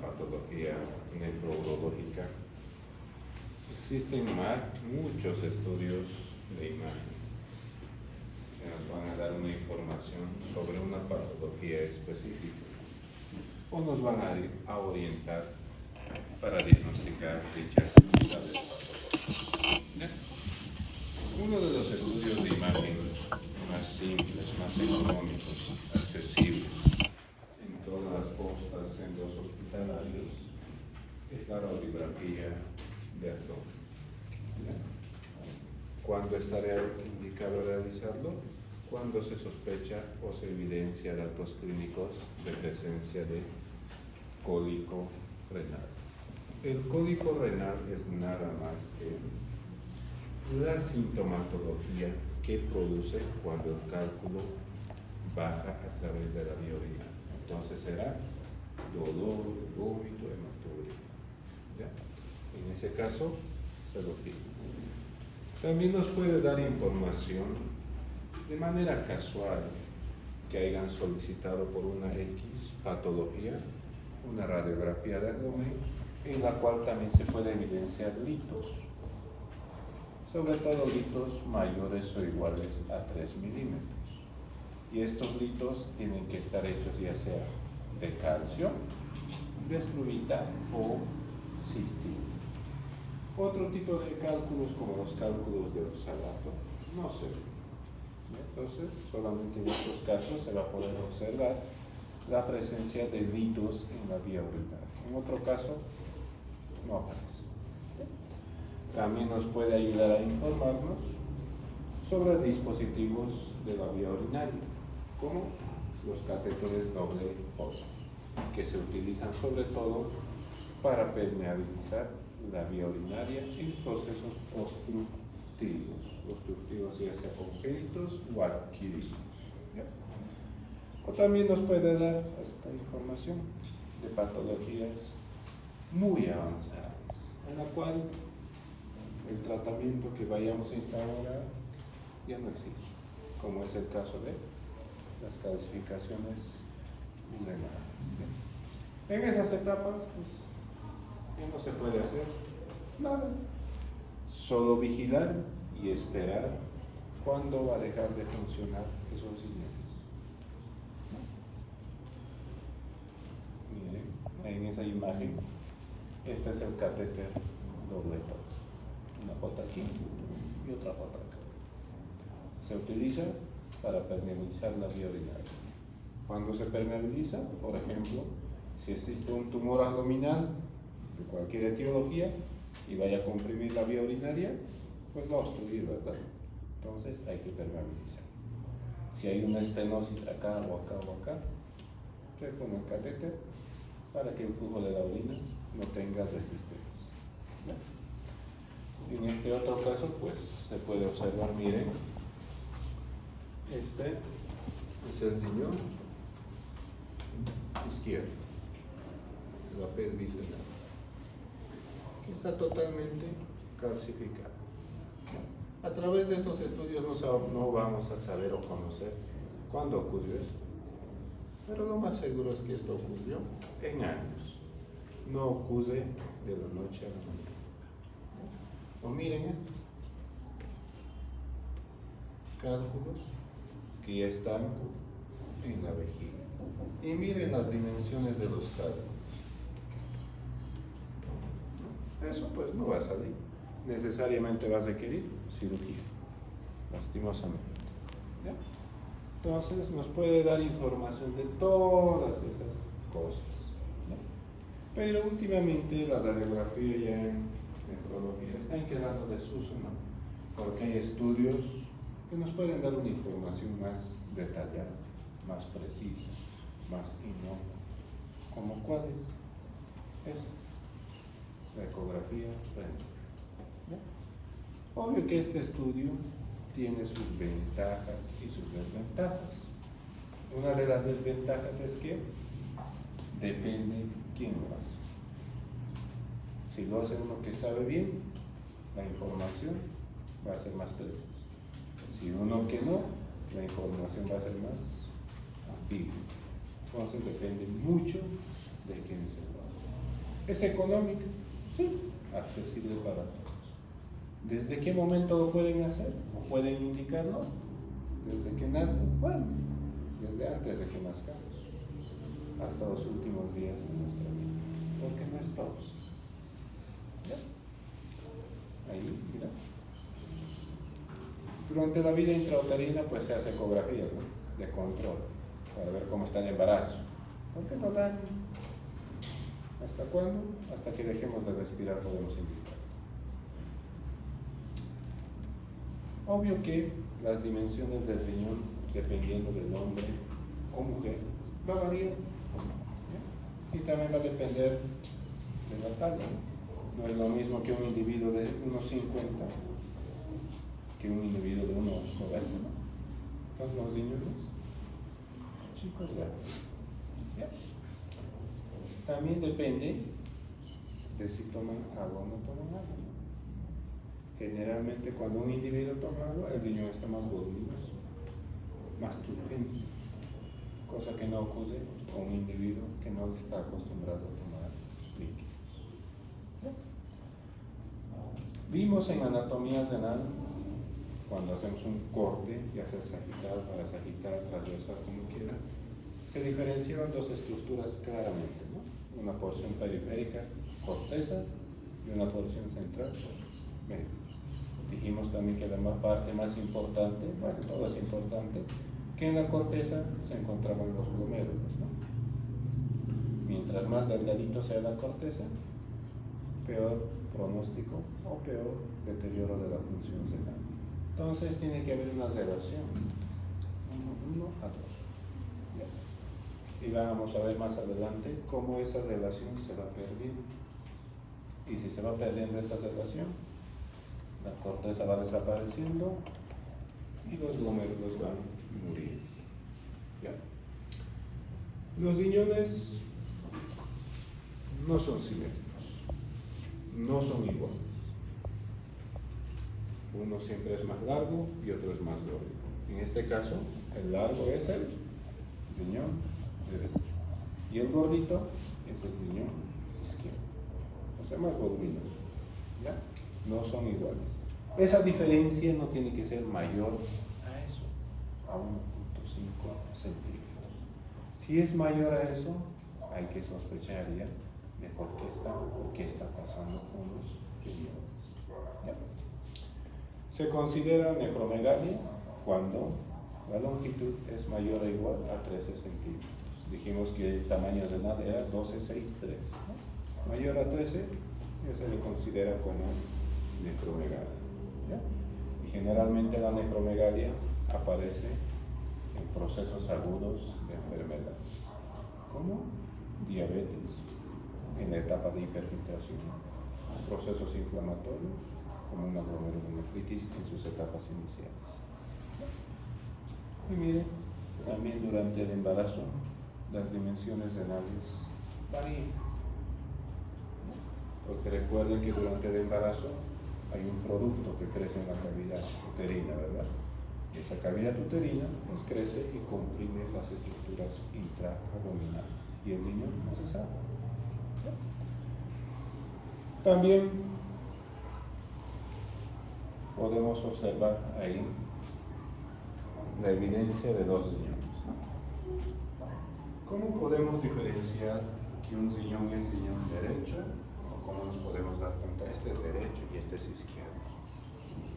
patología nefrourológica, existen muchos estudios de imagen que nos van a dar una información sobre una patología específica o nos van a orientar para diagnosticar dichas entidades patológicas. Uno de los estudios de imagen más simples, más económicos, accesibles en todas las postas, en los hospitalarios, es la radiografía de abdomen. ¿Cuándo estaría indicado realizarlo? Cuando se sospecha o se evidencia datos clínicos de presencia de cólico renal. El cólico renal es nada más que la sintomatología que produce cuando el cálculo baja a través de la vía urinaria. Entonces será dolor, vómito, hematuria. ¿Ya? En ese caso, se lo pido. También nos puede dar información de manera casual que hayan solicitado por una X patología, una radiografía de abdomen, en la cual también se puede evidenciar litos, sobre todo litos mayores o iguales a 3 milímetros. Y estos litos tienen que estar hechos ya sea de calcio, de estruvita o cistina. Otro tipo de cálculos, como los cálculos de oxalato, no se ven. Entonces, solamente en estos casos se va a poder observar la presencia de litos en la vía urinaria. En otro caso, no aparece. También nos puede ayudar a informarnos sobre dispositivos de la vía urinaria, como los catéteres doble O, que se utilizan sobre todo para permeabilizar la vía urinaria en procesos obstructivos ya sea congénitos o adquiridos. ¿Ya? O también nos puede dar esta información de patologías muy avanzadas, en la cual el tratamiento que vayamos a instaurar ya no existe, como es el caso de las calcificaciones renales. En esas etapas, pues, ya no se puede hacer nada, solo vigilar y esperar cuándo va a dejar de funcionar esos riñones. Miren, en esa imagen, este es el catéter doble O. Una J aquí y otra J acá. Se utiliza para permeabilizar la vía urinaria. Cuando se permeabiliza, por ejemplo, si existe un tumor abdominal de cualquier etiología y vaya a comprimir la vía urinaria, pues va a obstruir, ¿verdad? Entonces hay que permeabilizar. Si hay una estenosis acá o acá o acá, se pone el catéter para que el flujo de la orina no tenga resistencia. ¿Ya? En este otro caso, pues se puede observar, miren, este es el riñón izquierdo, la pelvis renal, que está totalmente calcificado. A través de estos estudios no vamos a saber o conocer cuándo ocurrió esto, pero lo más seguro es que esto ocurrió en años, no ocurre de la noche a la mañana. O miren esto, cálculos que ya están en la vejiga. Y miren las dimensiones de los cálculos. Eso pues no va a salir. Necesariamente va a requerir cirugía, lastimosamente. ¿Ya? Entonces nos puede dar información de todas esas cosas. ¿Ya? Pero últimamente la radiografía ya en nefrología está quedando desuso, ¿no? Porque hay estudios que nos pueden dar una información más detallada, más precisa, más inocua. ¿Como cuáles? Eso. La ecografía renal. Obvio que este estudio tiene sus ventajas y sus desventajas. Una de las desventajas es que depende quién lo hace. Si lo hace uno que sabe bien, la información va a ser más precisa. Si uno que no, la información va a ser más ambigua. Entonces depende mucho de quién se lo haga. ¿Es económica? Sí, accesible para todos. ¿Desde qué momento lo pueden hacer? ¿O pueden indicarlo? ¿Desde que nacen? Bueno, desde antes de que nazcamos, hasta los últimos días de nuestra vida, porque no es todos. ¿Ya? Ahí, mira. Durante la vida intrauterina pues se hace ecografía, ¿no?, de control, para ver cómo está el embarazo. ¿Por qué no dan? ¿Hasta cuándo? Hasta que dejemos de respirar podemos indicar. Obvio que las dimensiones del riñón, dependiendo del hombre o mujer, va a variar. ¿Ya? Y también va a depender de la talla. No es lo mismo que un individuo de 1,50 que un individuo de 1,90, ¿no? Entonces los riñones, chicos grandes. ¿Ya? También depende de si toman agua o no toman agua, ¿no? Generalmente cuando un individuo toma agua, el riñón está más voluminoso, más turgente, cosa que no ocurre con un individuo que no está acostumbrado a tomar líquidos. ¿Ya? Vimos en anatomía renal, cuando hacemos un corte, ya sea sagital, parasagital, transversal, como quiera, se diferenciaban dos estructuras claramente, ¿no? Una porción periférica, corteza, y una porción central, medio. Dijimos también que la parte más importante, bueno, todo es importante, que en la corteza se encontraban los glomérulos, ¿no? Mientras más delgadito sea la corteza, peor pronóstico o peor deterioro de la función renal. Entonces tiene que haber una relación, 1 a 2. ¿Ya? Y vamos a ver más adelante cómo esa relación se va perdiendo. Y si se va perdiendo esa relación, la corteza va desapareciendo y los glomérulos van muriendo. ¿Ya? Los riñones no son simétricos, no son iguales. Uno siempre es más largo y otro es más gordo. En este caso, el largo es el riñón derecho y el gordito es el riñón izquierdo. O sea, más voluminoso. ¿Ya? No son iguales. Esa diferencia no tiene que ser mayor a eso, a 1,5 centímetros. Si es mayor a eso, hay que sospechar ya de qué está pasando con los riñones. ¿Ya? Se considera nefromegalia cuando la longitud es mayor o igual a 13 centímetros. Dijimos que el tamaño renal era 12,63, ¿no? Mayor a 13 ya se le considera como nefromegalia. ¿Ya? Y generalmente la nefromegalia aparece en procesos agudos de enfermedades, como diabetes, en la etapa de hiperfiltración, procesos inflamatorios, como una glomerulonefritis en sus etapas iniciales. Y miren, también durante el embarazo, las dimensiones renales varían. Porque recuerden que durante el embarazo hay un producto que crece en la cavidad uterina, ¿verdad? Y esa cavidad uterina pues crece y comprime las estructuras intraabdominales. Y el riñón no se sabe. También podemos observar ahí la evidencia de dos riñones, ¿no? ¿Cómo podemos diferenciar que un riñón es riñón derecho? ¿O cómo nos podemos dar cuenta? Este es derecho y este es izquierdo.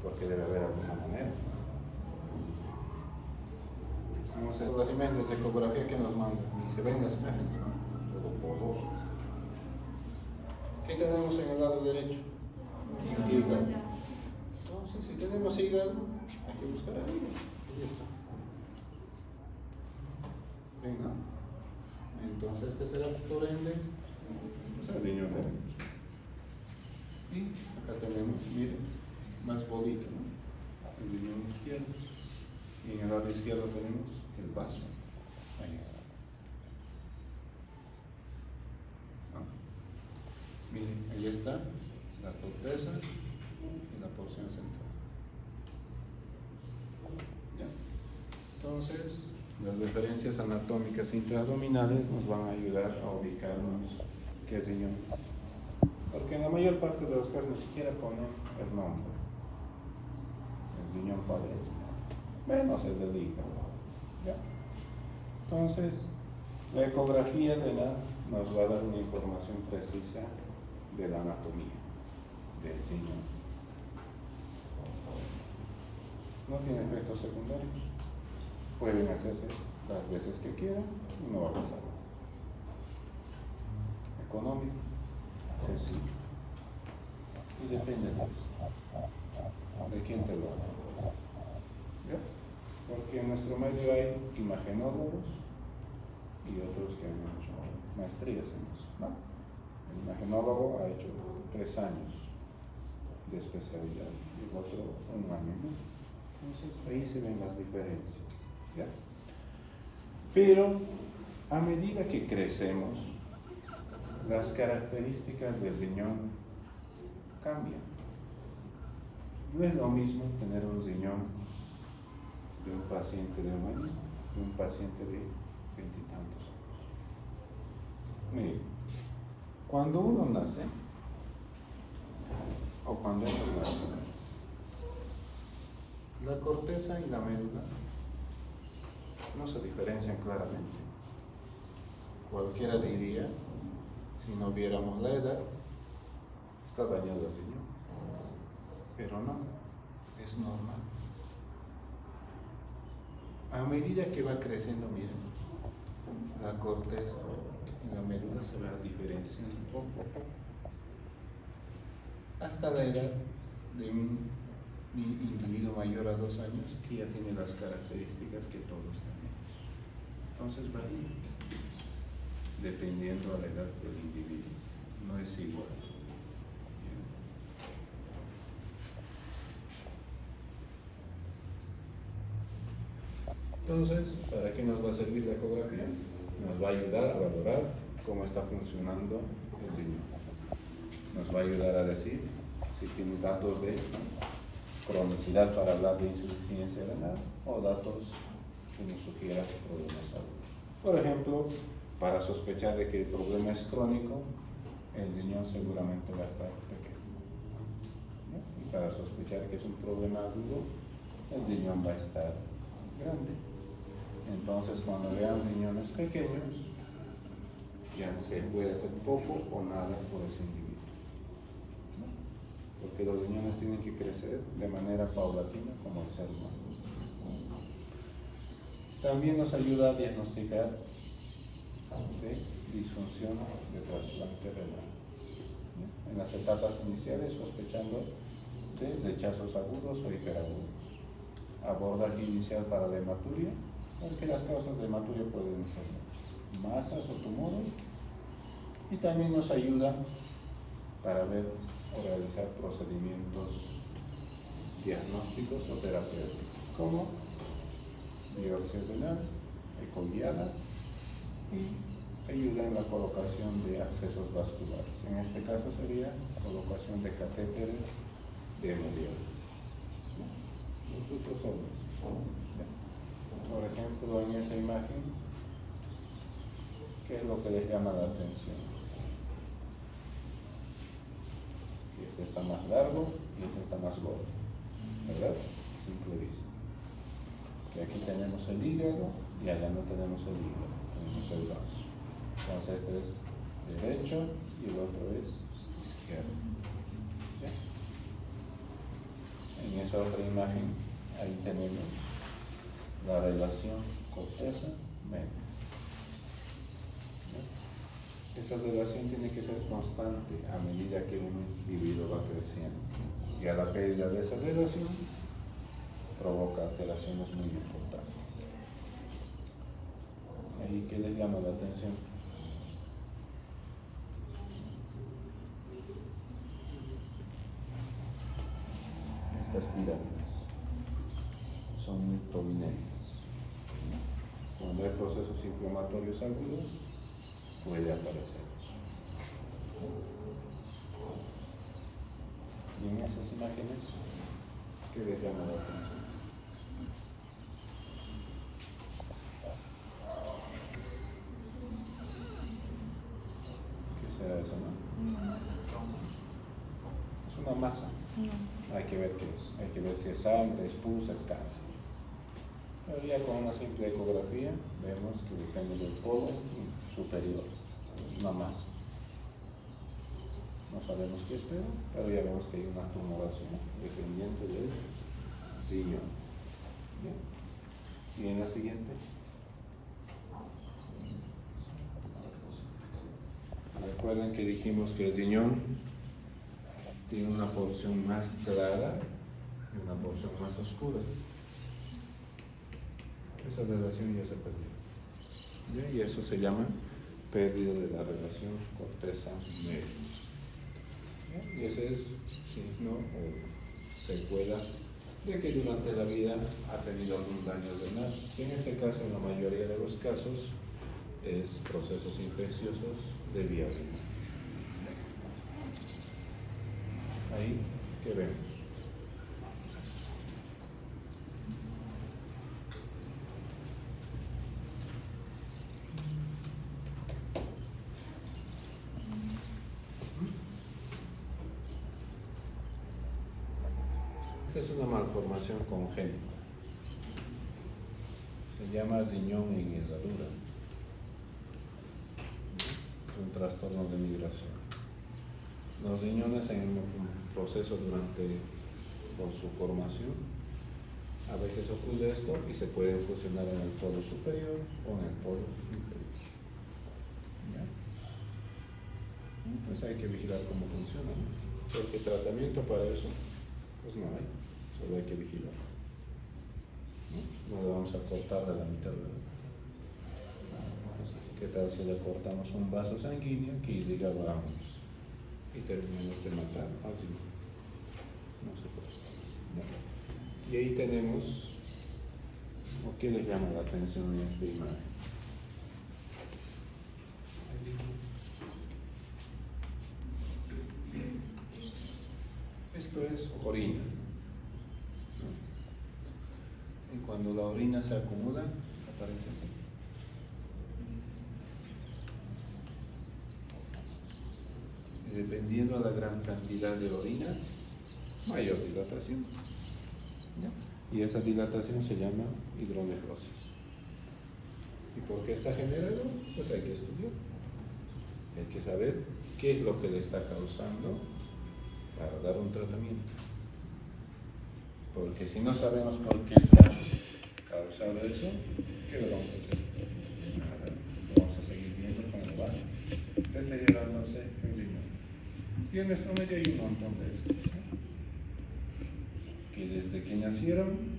Porque debe haber alguna manera. Vamos a hacer las imágenes de ecografía que nos mandan. Ni se ven las imágenes, ¿no? Todo borroso. ¿Qué tenemos en el lado derecho? Hígado. Entonces, si tenemos hígado, hay que buscar el hígado. Ahí está. Venga. Entonces, ¿qué será por ende? El riñón derecho. Y acá tenemos, miren, más bolito, ¿no? El riñón izquierdo. Y en el lado izquierdo tenemos el vaso. Ahí está. Miren, ahí está la corteza y la porción central. ¿Ya? Entonces, las referencias anatómicas intraabdominales nos van a ayudar a ubicarnos qué riñón Porque en la mayor parte de los casos ni siquiera ponen el nombre. El riñón cuál es, menos el del hígado. ¿Ya? Entonces, la ecografía nos va a dar una información precisa de la anatomía del riñón. No tiene efectos secundarios. Pueden hacerse las veces que quieran y no va a pasar nada. Económico, accesible. Y depende de eso. ¿De quién te lo haga? ¿Ya? Porque en nuestro medio hay imagenólogos y otros que han hecho maestrías en eso, ¿no? El imagenólogo ha hecho 3 años de especialidad y el otro 1 año, ¿no? Entonces ahí se ven las diferencias, ¿ya? Pero a medida que crecemos, las características del riñón cambian. No es lo mismo tener un riñón de un paciente de 1 año y un paciente de 20 y tantos años. Mire, cuando uno nace, o cuando ellos nacen, la corteza y la médula no se diferencian claramente. Cualquiera diría, si no viéramos la edad, está dañado el riñón. Pero no, es normal. A medida que va creciendo, miren, la corteza y la médula se va diferenciando un poco. Hasta la edad de un individuo mayor a 2 años que ya tiene las características que todos tenemos. Entonces varía, dependiendo a la edad del individuo, no es igual. Entonces, ¿para qué nos va a servir la ecografía? Nos va a ayudar a valorar cómo está funcionando el riñón. Nos va a ayudar a decir si tiene datos de cronicidad para hablar de insuficiencia renal o datos que nos sugieran problemas de salud. Por ejemplo, para sospechar de que el problema es crónico, el riñón seguramente va a estar pequeño, ¿no? Y para sospechar que es un problema agudo, el riñón va a estar grande. Entonces, cuando vean riñones pequeños, ya se puede hacer poco o nada por ese individuo, ¿no? Porque los riñones tienen que crecer de manera paulatina como el ser humano. También nos ayuda a diagnosticar de disfunción de trasplante renal, ¿no? En las etapas iniciales, sospechando de rechazos agudos o hiperagudos. Abordaje inicial para la hematuria, porque las causas de hematuria pueden ser masas o tumores, y también nos ayuda para ver o realizar procedimientos diagnósticos o terapéuticos, como biopsia renal, ecoguiada, y ayuda en la colocación de accesos vasculares. En este caso sería colocación de catéteres de hemodiálisis. Los usos son esos. Por ejemplo, en esa imagen, ¿qué es lo que les llama la atención? Este está más largo y este está más gordo, ¿verdad? A simple vista. Que aquí tenemos el hígado y allá no tenemos el hígado, tenemos el vaso. Entonces este es derecho y el otro es izquierdo. ¿Ya? En esa otra imagen, ahí tenemos la relación corteza-médula. Esa relación tiene que ser constante a medida que un individuo va creciendo. Y a la pérdida de esa relación provoca alteraciones muy importantes. ¿Ahí qué les llama la atención? Estas tirámides son muy prominentes. Cuando hay procesos inflamatorios agudos, puede aparecer eso. Y en esas imágenes, ¿qué les llama la atención? ¿Qué será eso, no? Es una masa. No. Hay que ver qué es. Hay que ver si es sangre, es pus, es cáncer. Pero ya con una simple ecografía vemos que depende del polo superior. Es una masa. No sabemos qué es, pero ya vemos que hay una tumoración dependiente del riñón. ¿Bien? Y en la siguiente. Recuerden que dijimos que el riñón tiene una porción más clara y una porción más oscura. Esa relación ya se perdió. ¿Bien? Y eso se llama pérdida de la relación corteza-media. Y ese es signo o secuela de que durante la vida ha tenido algún daño renal. En este caso, en la mayoría de los casos, es procesos infecciosos de vía renal. Ahí, ¿qué vemos? Esta es una malformación congénita. Se llama riñón en herradura. Es un trastorno de migración. Los riñones en un proceso por su formación, a veces ocurre esto y se puede fusionar en el polo superior o en el polo inferior. ¿Ya? Entonces hay que vigilar cómo funciona, ¿no? Porque tratamiento para eso, pues no hay, solo hay que vigilar. No le vamos a cortar de la mitad, ¿verdad? ¿Qué tal si le cortamos un vaso sanguíneo que irrigamos y terminamos de matar al riñón? No se puede. ¿No? Y ahí tenemos, ¿o qué les llama la atención en esta imagen? Esto es orina. Y cuando la orina se acumula, aparece así. Y dependiendo de la gran cantidad de orina, mayor dilatación. ¿Ya? Y esa dilatación se llama hidronefrosis. ¿Y por qué está generado? Pues hay que estudiar. Hay que saber qué es lo que le está causando para dar un tratamiento. Porque si no sabemos por qué está causado eso, ¿qué le vamos a hacer? Nada, lo vamos a seguir viendo cuando va deteriorándose el riñón. Y en nuestro medio hay un montón de estos, ¿no? Que desde que nacieron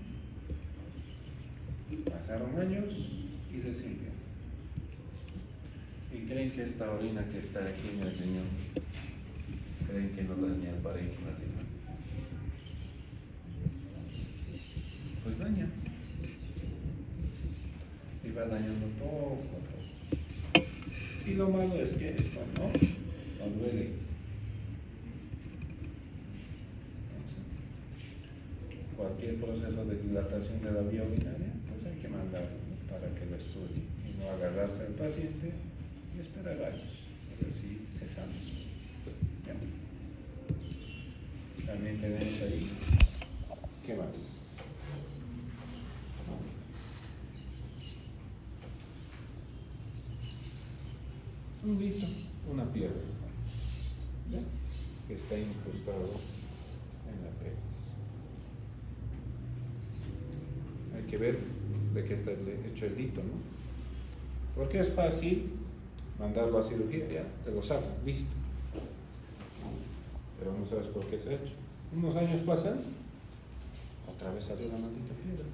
pasaron años y se siguen. Y creen que esta orina que está aquí en el riñón, creen que no daña el parénquima renal. Pues daña. Y va dañando poco a poco. Y lo malo es que esto no duele. Entonces, cualquier proceso de dilatación de la vía urinaria, pues hay que mandarlo, ¿no? Para que lo estudie y no agarrarse al paciente y esperar años. Pero sí cesamos. ¿Ya? También tenemos ahí, ¿qué más? Un lito, una piedra, ¿ya? Que está incrustado en la pelvis. Hay que ver de qué está hecho el lito, ¿no? Porque es fácil mandarlo a cirugía, ya, te lo sacas, listo. Pero no sabes por qué se ha hecho. Unos años pasan, otra vez salió la maldita piedra.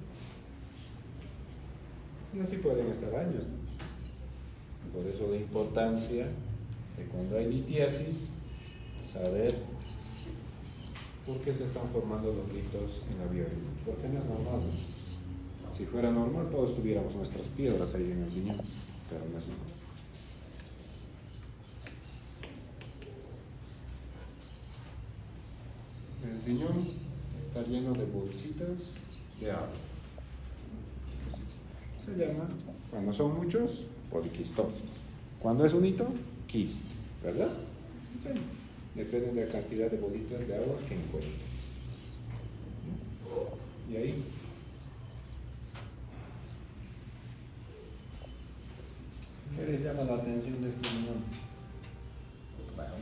Y así pueden estar años, ¿no? Por eso la importancia de cuando hay litiasis, saber por qué se están formando los litos en la vía renal. Porque no es normal, ¿no? Si fuera normal, todos tuviéramos nuestras piedras ahí en el riñón, pero no es normal. El riñón está lleno de bolsitas de agua. Se llama, cuando son muchos, poliquistosis. Cuando es un hito, quiste, ¿verdad? Depende de la cantidad de bolitas de agua que encuentres. Y ahí. ¿Qué les llama la atención de este riñón? Bueno,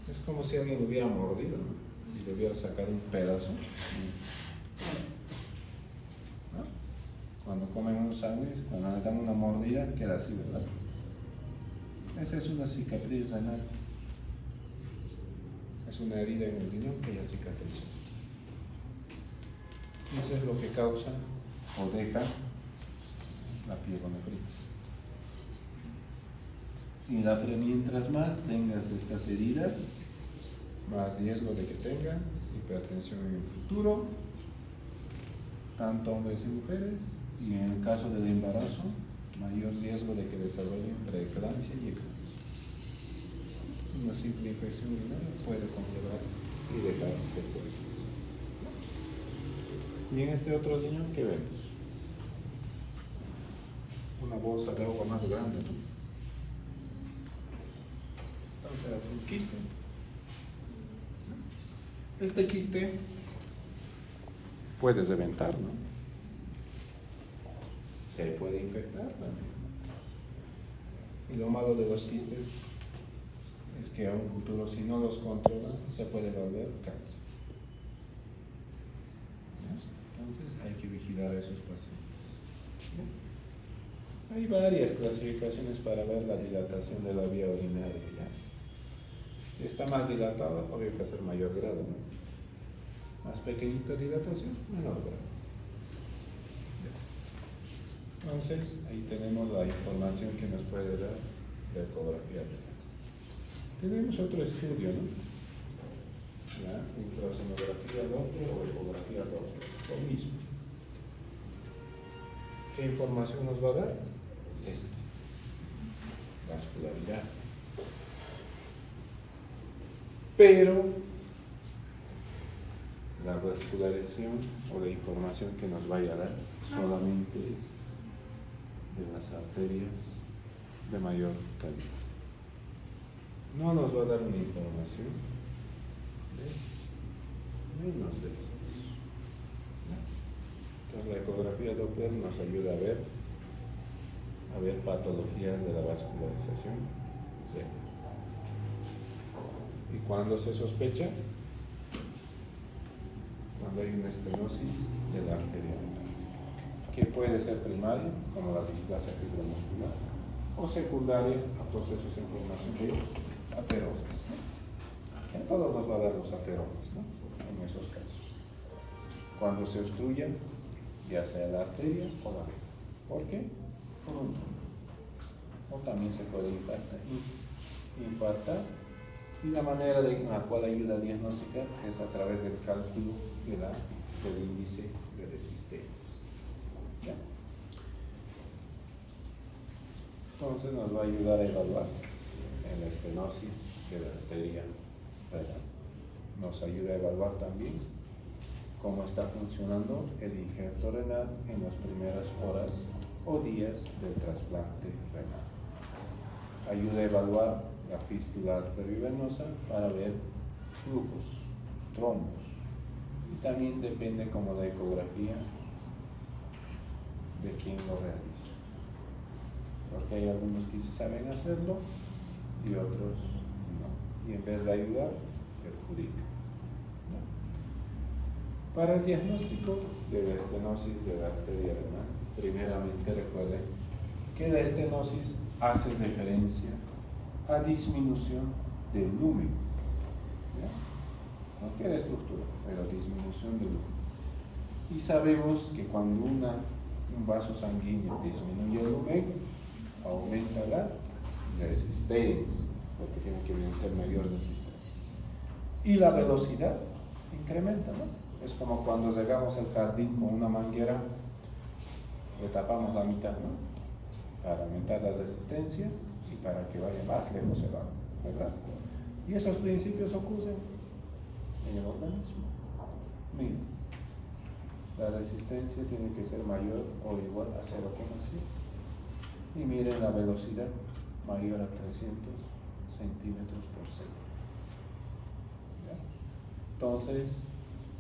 es como si alguien lo hubiera mordido, ¿no? Y le hubiera sacado un pedazo. ¿No? Cuando comen un sándwich, cuando le dan una mordida, queda así, ¿verdad? Esa es una cicatriz renal. Es una herida en el riñón que ya cicatrizó. Y eso es lo que causa o deja la pielonefritis. Mientras más tengas estas heridas, más riesgo de que tengan hipertensión en el futuro, tanto hombres y mujeres, y en el caso del embarazo, mayor riesgo de que desarrollen preeclampsia y eclampsia. Una simple infección urinaria puede conllevar y dejar secuelas. Y en este otro riñón, ¿qué vemos? Una bolsa de agua más grande, ¿no? O sea, un quiste. Este quiste puedes reventar, ¿no? Se puede infectar también. Y lo malo de los quistes es que a un futuro, si no los controlas, se puede volver cáncer. Entonces hay que vigilar a esos pacientes. Hay varias clasificaciones para ver la dilatación de la vía urinaria. Si está más dilatada, obvio que hacer mayor grado, ¿no? Más pequeñita dilatación, menor grado. Entonces, ahí tenemos la información que nos puede dar la ecografía renal. Tenemos otro estudio, ¿no? La ultrasonografía Doppler o ecografía Doppler, lo mismo. ¿Qué información nos va a dar? Vascularidad. Pero la vascularización o la información que nos vaya a dar solamente es de las arterias de mayor calidad. No nos va a dar una información de menos de estos. Entonces la ecografía Doppler nos ayuda a ver patologías de la vascularización. Sí. ¿Y cuándo se sospecha? Cuando hay una estenosis de la arteria renal, que puede ser primaria, como la displasia fibromuscular, o secundaria a procesos inflamatorios, ateromas. En todos nos va a dar los ateromas, ¿no? En esos casos. Cuando se obstruya, ya sea la arteria o la vena. ¿Por qué? Por un tumor. O también se puede infartar. Y la manera en la cual ayuda a diagnosticar es a través del cálculo del índice de resistencia. ¿Ya? Entonces nos va a ayudar a evaluar en la estenosis de la arteria renal. Nos ayuda a evaluar también cómo está funcionando el injerto renal en las primeras horas o días del trasplante renal. Ayuda a evaluar la fístula arteriovenosa para ver flujos, trombos. Y también depende como la ecografía de quién lo realiza. Porque hay algunos que sí saben hacerlo y otros no. Y en vez de ayudar, perjudica. ¿No? Para el diagnóstico de la estenosis de la arteria renal, primeramente recuerden que la estenosis hace referencia a disminución del lumen. ¿Ya? Cualquier estructura, pero disminución del lumen. Y sabemos que cuando un vaso sanguíneo disminuye el lumen, aumenta la resistencia, porque tiene que vencer mayor resistencia. Y la velocidad incrementa, ¿no? Es como cuando regamos el jardín con una manguera, le tapamos la mitad, ¿no? Para aumentar la resistencia y para que vaya más lejos el agua, ¿verdad? Y esos principios ocurren en el organismo. Miren, la resistencia tiene que ser mayor o igual a 0,7. Y miren la velocidad, mayor a 360 centímetros por segundo. ¿Ya? Entonces,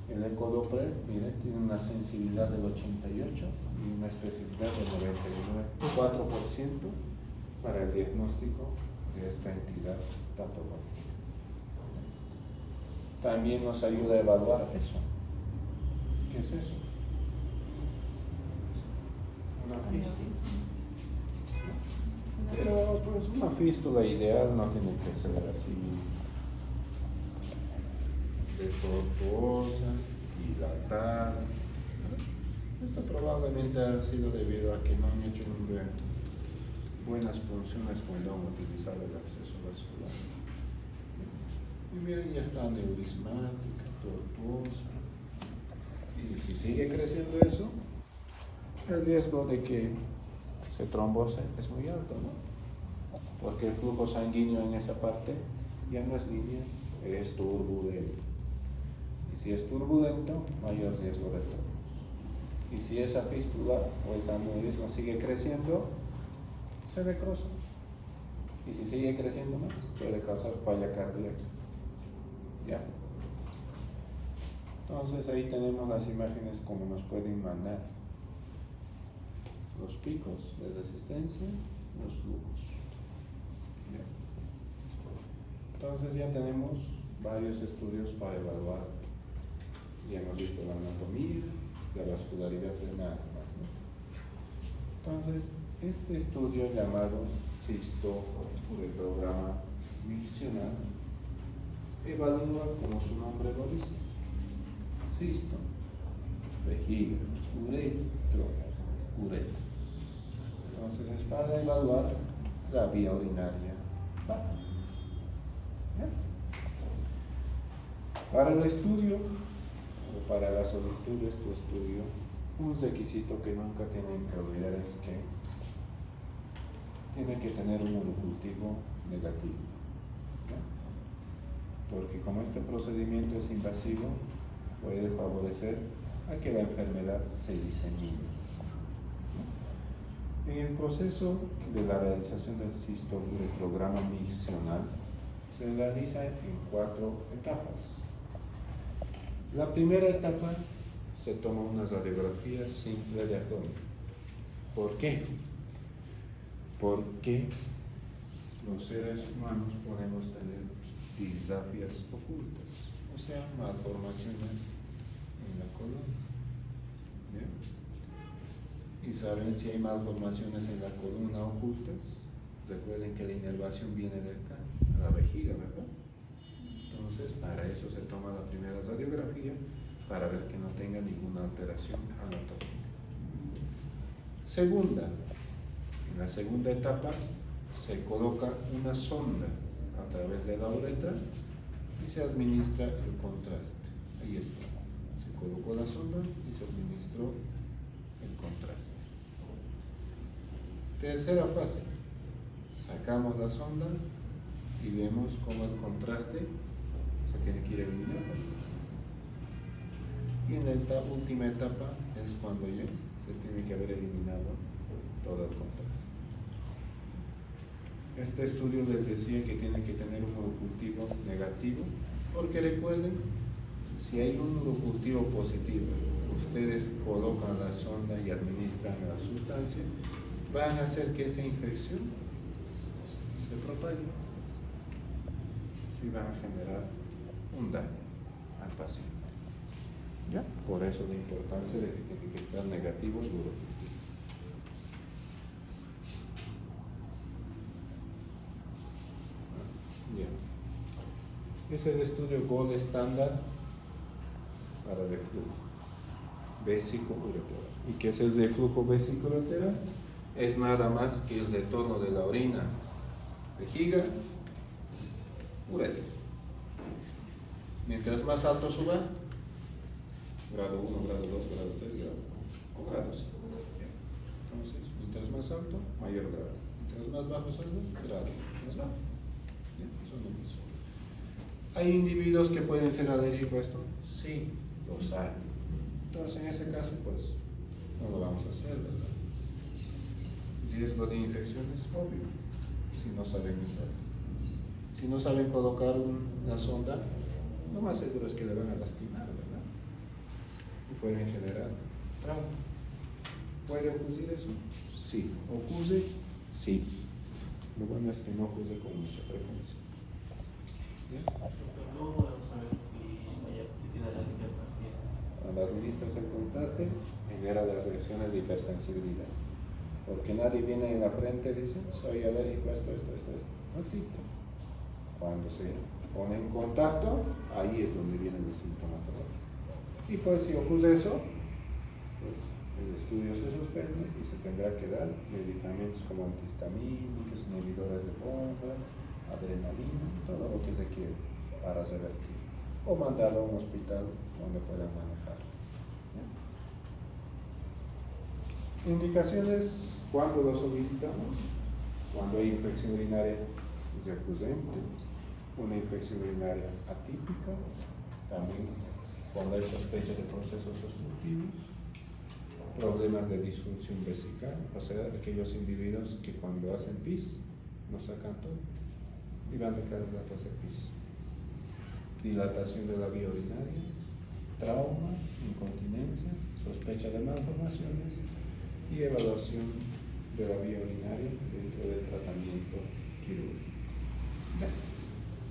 el ecodoppler, miren, tiene una sensibilidad del 88 y una especificidad del 99,4% para el diagnóstico de esta entidad patológica. También nos ayuda a evaluar eso. ¿Qué es eso? Una fístula. Pero pues una fístula ideal no tiene que ser así de tortuosa, dilatada. Esto probablemente ha sido debido a que no han hecho buenas funciones cuando han utilizado el acceso vascular. Y bien, ya está aneurismática, tortuosa. Y si sigue creciendo eso, el riesgo de que se trombose es muy alto, ¿no? Porque el flujo sanguíneo en esa parte ya no es lineal, es turbulento. Y si es turbulento, mayor riesgo de trombo. Y si esa fístula o ese aneurisma sigue creciendo, se necrosa. Y si sigue creciendo más, puede causar falla cardíaca. ¿Ya? Entonces ahí tenemos las imágenes como nos pueden mandar los picos de resistencia, los flujos. ¿Ya? Entonces ya tenemos varios estudios para evaluar. Ya hemos visto la anatomía, la vascularidad renal, ¿no? Entonces, este estudio llamado cisto-uretrograma miccional evalúa, como su nombre lo dice, cisto, vejiga, uretra. Entonces es para evaluar la vía urinaria baja. Para el estudio, o para la solicitud de este estudio, un requisito que nunca tienen que olvidar es que tiene que tener un urocultivo negativo. Porque como este procedimiento es invasivo, puede favorecer a que la enfermedad se disemine. En el proceso de la realización del cisto-uretrograma miccional se realiza en 4 etapas. La primera etapa se toma una radiografía simple de abdomen. ¿Por qué? Porque los seres humanos podemos tener disgrafias ocultas, o sea, malformaciones en la columna. ¿Bien? Y saben si hay malformaciones en la columna ocultas. Recuerden que la inervación viene de acá, a la vejiga, ¿verdad? Entonces, para eso se toma la primera radiografía, para ver que no tenga ninguna alteración anatómica. Segunda, en la segunda etapa se coloca una sonda a través de la uretra y se administra el contraste. Ahí está. Se colocó la sonda y se administró el contraste. Tercera fase. Sacamos la sonda y vemos cómo el contraste se tiene que ir eliminando. Y en la última etapa es cuando ya se tiene que haber eliminado todo el contraste. Este estudio les decía que tiene que tener un urocultivo negativo, porque recuerden, si hay un urocultivo positivo, ustedes colocan la sonda y administran la sustancia, van a hacer que esa infección se propague y van a generar un daño al paciente. ¿Ya? Por eso la importancia de que tiene que estar negativo el urocultivo. Bien. Es el estudio gold estándar para reflujo vésico-uretral. ¿Y qué es el reflujo vésico-uretral? Es nada más que el retorno de la orina, vejiga, uretra. Mientras más alto suba, grado 1, grado 2, grado 3, grado 4, grado 5. Entonces, mientras más alto, mayor grado. Mientras más bajo salga, grado más bajo. Son lo mismo. ¿Hay individuos que pueden ser alérgicos a esto? Sí, los hay. Entonces, en ese caso, pues, no lo vamos a hacer, ¿verdad? Riesgo de infecciones, obvio, si no saben usar. Si no saben colocar una sonda, lo más seguro es que le van a lastimar, ¿verdad? Y pueden generar trauma. ¿Puede ocurrir eso? Sí. ¿Ocurre? Sí. Lo bueno es que no ocurre con mucha frecuencia. ¿Ya? No podemos saber si tiene alergia al paciente. Cuando administras el contraste, genera las reacciones de hipersensibilidad. Porque nadie viene en la frente y dice, soy alérgico a esto. No existe. Cuando se pone en contacto, ahí es donde viene el sintomatología. Y pues si ocurre eso, pues el estudio se suspende y se tendrá que dar medicamentos como antihistamínicos, inhibidores de bomba, adrenalina, todo lo que se quiere para revertir. O mandarlo a un hospital donde puedan manejarlo. ¿Ya? Indicaciones, ¿cuándo lo solicitamos? Cuando hay infección urinaria recurrente, una infección urinaria atípica, también cuando hay sospecha de procesos obstructivos, problemas de disfunción vesical, o sea, aquellos individuos que cuando hacen pis no sacan todo y van de cada rato a hacer pis, dilatación de la vía urinaria, trauma, incontinencia, sospecha de malformaciones y evaluación de la vía urinaria dentro del tratamiento quirúrgico.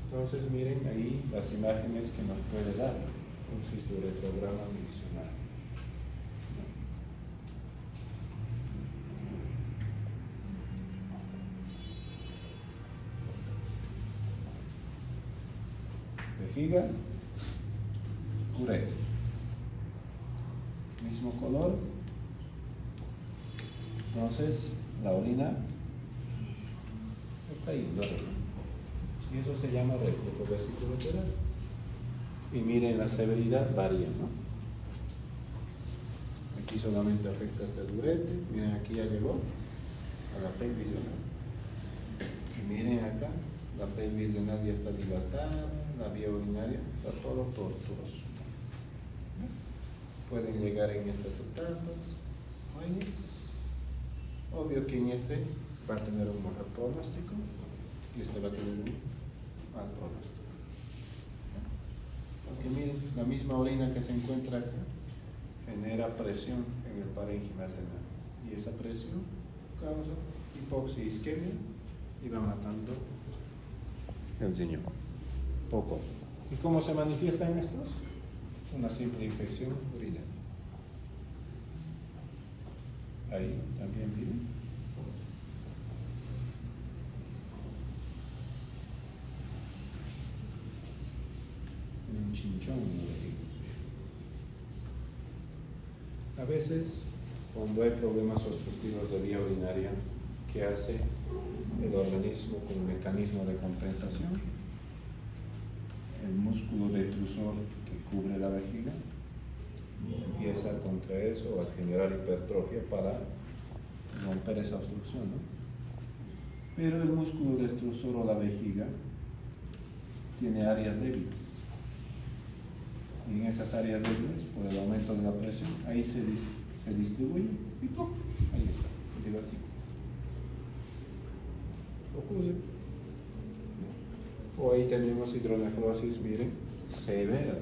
Entonces miren ahí las imágenes que nos puede dar un cistoretrograma medicional. Vejiga, uretra. Mismo color. Entonces la orina está ahí, ¿no? Y eso se llama reflujo vesículo-lateral. Y miren, la severidad varía, ¿no? Aquí solamente afecta hasta el urete. Miren, aquí ya llegó a la pelvis renal. Y miren acá, la pelvis renal ya está dilatada, la vía urinaria está todo tortuoso. Pueden llegar en estas etapas o en estas. Obvio que en este va a tener un mejor pronóstico y este va a tener un mal pronóstico. Porque miren, la misma orina que se encuentra acá genera presión en el parénquima renal y esa presión causa hipoxia e isquemia y va matando el riñón poco a poco. ¿Y cómo se manifiestan estos? Una simple infección urinaria. Ahí también miren. Un chinchón. A veces, cuando hay problemas obstructivos de vía urinaria, ¿qué hace el organismo con un mecanismo de compensación? El músculo detrusor que cubre la vejiga empieza a contraerse o a generar hipertrofia para romper esa obstrucción, ¿no? Pero el músculo detrusor o la vejiga tiene áreas débiles. Y en esas áreas débiles, por el aumento de la presión, ahí se distribuye y ¡pum! Ahí está, el divertículo. Ocurre. O ahí tenemos hidronefrosis, miren, severas.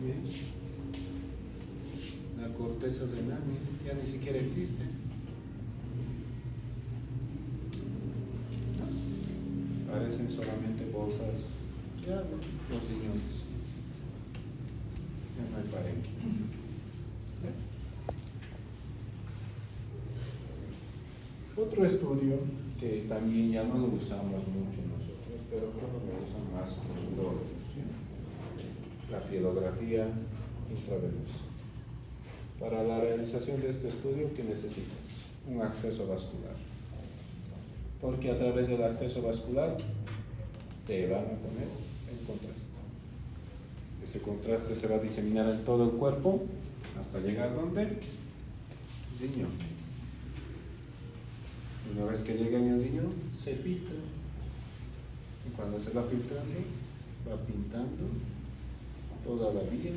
Miren. La corteza renal, miren, ya ni siquiera existe. Parecen solamente bolsas de agua, los riñones. Ya no hay parénquima. Otro estudio que también ya no lo usamos mucho nosotros, pero creo que lo usan más los urólogos, ¿sí? La pielografía intravenosa. Para la realización de este estudio, ¿qué necesitas? Un acceso vascular. Porque a través del acceso vascular te van a poner el contraste. Ese contraste se va a diseminar en todo el cuerpo hasta llegar ¿dónde? Riñón. Una vez que llega en el riñón, se filtra. Y cuando se va filtrando, va pintando toda la vía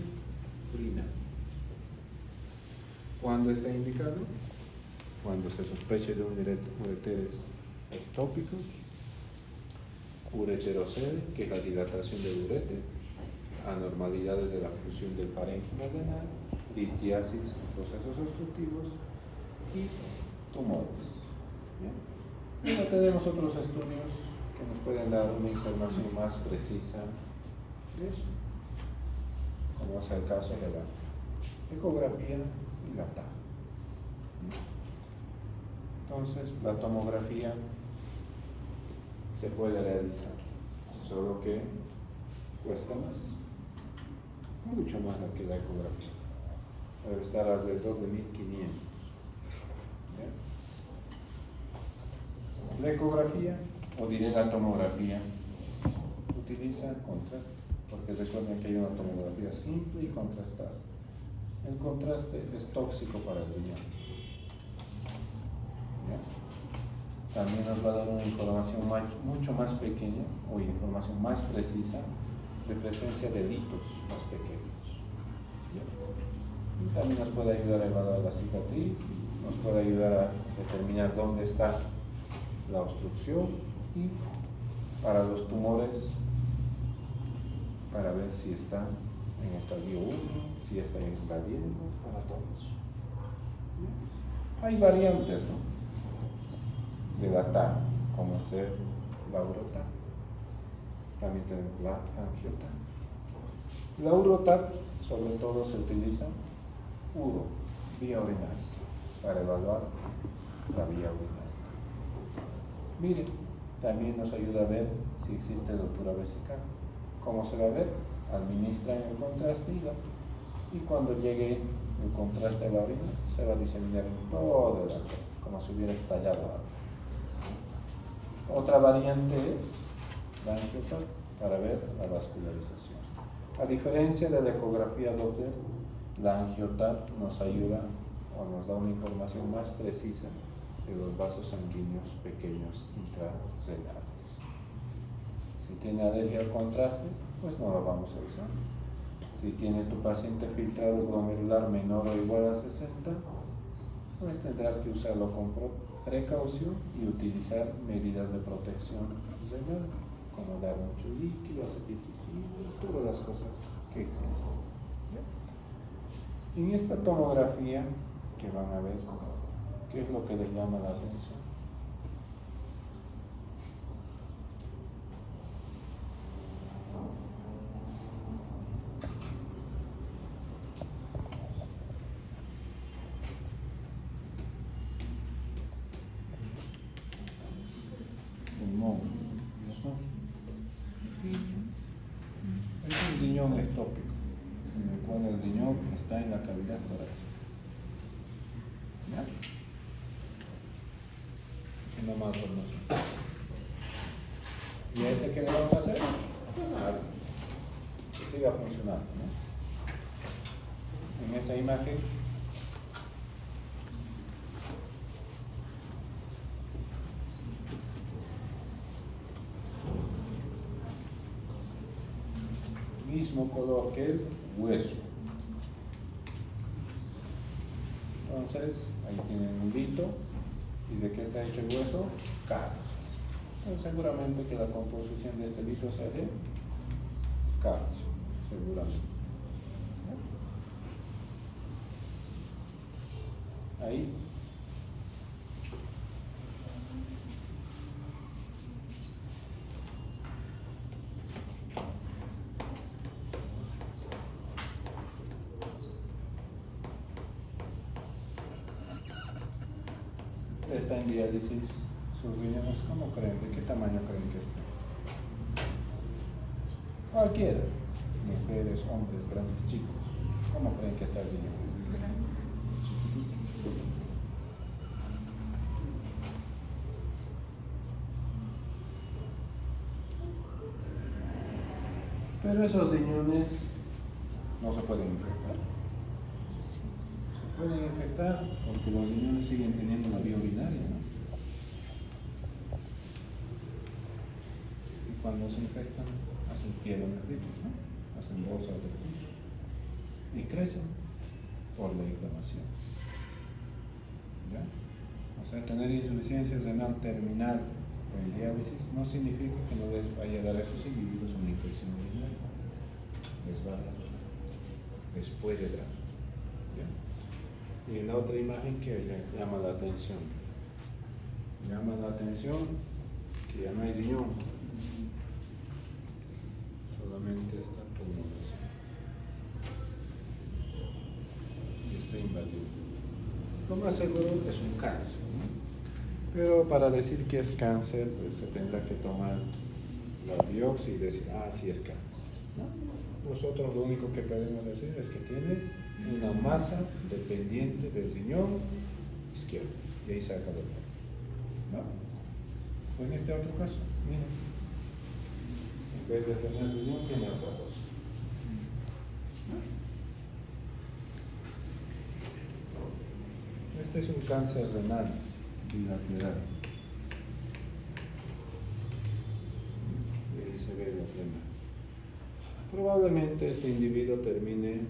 urinaria. ¿Cuándo está indicado? Cuando se sospeche de ureteres ectópicos, ureterocele, que es la dilatación del ureter, anormalidades de la fusión del parénquima renal, litiasis, procesos obstructivos y tumores. ¿Bien? Luego tenemos otros estudios que nos pueden dar una información más precisa de eso, como es el caso de la ecografía y la TAC. Entonces, la tomografía se puede realizar, solo que cuesta más, mucho más que la ecografía. Debe estar alrededor de 1.500. La ecografía, o diré la tomografía, utiliza contraste, porque recuerden que hay una tomografía simple y contrastada. El contraste es tóxico para el riñón. También nos va a dar una información mucho más pequeña o información más precisa de presencia de litos más pequeños. Y también nos puede ayudar a evaluar la cicatriz, nos puede ayudar a determinar dónde está la obstrucción y para los tumores, para ver si está en estadio 1, si está invadiendo, para todo eso. Hay variantes, ¿no?, de la TAC, como ser la uroTAC. También tenemos la angioTAC. La uroTAC, sobre todo, se utiliza vía urinaria, para evaluar la vía urinaria. Miren, también nos ayuda a ver si existe rotura vesical. ¿Cómo se va a ver? Administran el contraste y cuando llegue el contraste a la orina, se va a diseminar en todo el abdomen, como si hubiera estallado algo. Otra variante es la angioTAC, para ver la vascularización. A diferencia de la ecografía Doppler, la angioTAC nos ayuda o nos da una información más precisa de los vasos sanguíneos pequeños intrarrenales. Si tiene alergia al contraste, pues no la vamos a usar. Si tiene tu paciente filtrado glomerular menor o igual a 60, pues tendrás que usarlo con precaución y utilizar medidas de protección renal, como dar mucho líquido, acetilcisteína, todas las cosas que existen. En esta tomografía que van a ver, ¿qué es lo que les llama la atención? Pulmón, ¿no? Es un riñón ectópico, en el cual el riñón está en la cavidad torácica. ¿Ya? Y no más por nosotros. ¿Y a ese qué le vamos a hacer? Pues nada, que siga funcionando, ¿no? En esa imagen mismo color que el hueso. Entonces, ahí tienen un lito. ¿Y de qué está hecho el hueso? Calcio. Entonces, seguramente que la composición de este lito sea de calcio, seguramente. Ahí. Está en diálisis sus riñones. ¿Cómo creen? ¿De qué tamaño creen que está? Cualquiera, mujeres, hombres, grandes, chicos. ¿Cómo creen que está el riñón? Chiquitito. Pero esos riñones no se pueden infectar. Se pueden infectar porque los riñones siguen teniendo la vía urinaria, ¿no? Y cuando se infectan, hacen pielonefritis, ¿no? Hacen bolsas de pus y crecen por la inflamación. ¿Ya? O sea, tener insuficiencia renal terminal En diálisis no significa que no les vaya a dar a esos individuos una infección urinaria. Les va a dar, les puede dar. ¿Ya? Y en la otra imagen que le llama la atención. Llama la atención que ya no hay riñón. Solamente está pulmonación. Y está invadido. Lo más seguro es un cáncer, ¿no? Pero para decir que es cáncer, pues se tendrá que tomar la biopsia y decir, sí es cáncer, ¿no? Nosotros lo único que podemos decir es que tiene una masa dependiente del riñón izquierdo. Y ahí saca el dolor, ¿no? O en este otro caso, miren. En vez de tener riñón, tiene otra cosa. Este es un cáncer renal bilateral. Y ahí se ve la flema. Probablemente este individuo termine